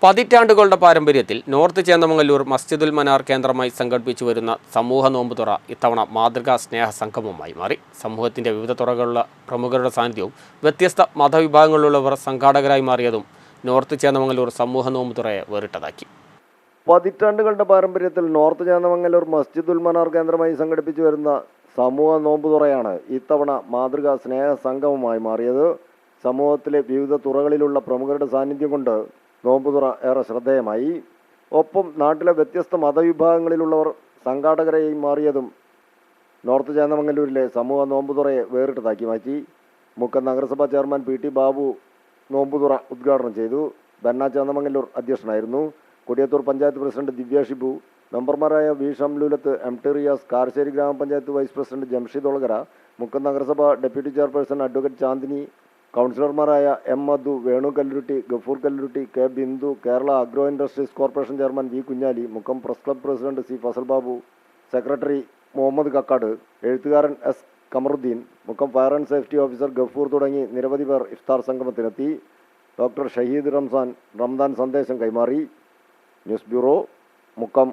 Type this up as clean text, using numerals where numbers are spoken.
പതിറ്റാണ്ടുകളുടെ പാരമ്പര്യത്തിൽ നോർത്ത് ചേന്ദമംഗല്ലൂർ മസ്ജിദുൽ മനാർ കേന്ദ്രമായി സംഘടിപ്പിച്ചു വരുന്ന സമൂഹ നോമ്പുതുറ ഇത്തവണ മാതൃകാ സ്നേഹ സംഗമമായി മാറി. സമൂഹത്തിന്റെ വിവിധ തുറകളിലുള്ള പ്രമുഖരുടെ സാന്നിധ്യവും വ്യത്യസ്ത മതവിഭാഗങ്ങളിലുള്ളവർ സംഘാടകരായി മാറിയതും നോർത്ത് ചേന്ദമംഗല്ലൂർ സമൂഹ നോമ്പുതുറയെ വേറിട്ടതാക്കി. പതിറ്റാണ്ടുകളുടെ പാരമ്പര്യത്തിൽ നോർത്ത് ചേന്ദമംഗല്ലൂർ മസ്ജിദുൽ മനാർ കേന്ദ്രമായി സംഘടിപ്പിച്ചു വരുന്ന സമൂഹ നോമ്പുതുറയാണ് ഇത്തവണ മാതൃകാ സ്നേഹ സംഗമമായി മാറിയത്. സമൂഹത്തിലെ വിവിധ തുറകളിലുള്ള പ്രമുഖരുടെ സാന്നിധ്യം കൊണ്ട് നോമ്പുതുറ ഏറെ ശ്രദ്ധേയമായി. ഒപ്പം നാട്ടിലെ വ്യത്യസ്ത മതവിഭാഗങ്ങളിലുള്ളവർ സംഘാടകരായി മാറിയതും നോർത്ത് ചേന്ദമംഗല്ലൂരിലെ സമൂഹ നോമ്പുതുറയെ വേറിട്ടതാക്കി മാറ്റി. മുക്കം നഗരസഭാ ചെയർമാൻ പി ടി ബാബു നോമ്പുതുറ ഉദ്ഘാടനം ചെയ്തു. ബെന്ന ചേന്ദമംഗല്ലൂർ അധ്യക്ഷനായിരുന്നു. കൊടിയത്തൂർ പഞ്ചായത്ത് പ്രസിഡന്റ് ദിവ്യ ഷിബു, മെമ്പർമാരായ V Shamlulath, M T Riyas, Karassery ഗ്രാമപഞ്ചായത്ത് വൈസ് പ്രസിഡന്റ് ജംഷീദ് ഒളകര, മുക്കം നഗരസഭ ഡെപ്യൂട്ടി ചെയർപേഴ്സൺ അഡ്വക്കേറ്റ് ചാന്ദിനി, കൗൺസിലർമാരായ M Madhu, Venu Kalluruti, Gafoor Kalluruti, K Bindu, Kerala agro industries corporation chairman V Kunhali, Mukkam press club president C Fasal Babu, secretary Muhammad Kakkad, എഴുത്തുകാരൻ S Kamaruddin, Mukkam fire and safety officer Gafoor തുടങ്ങി നിരവധി പേർ ഇഫ്താർ സംഗമത്തിനെത്തി. ഡോക്ടർ ഷഹീദ് റംദാൻ സന്ദേശം കൈമാറി. News bureau, Mukkam.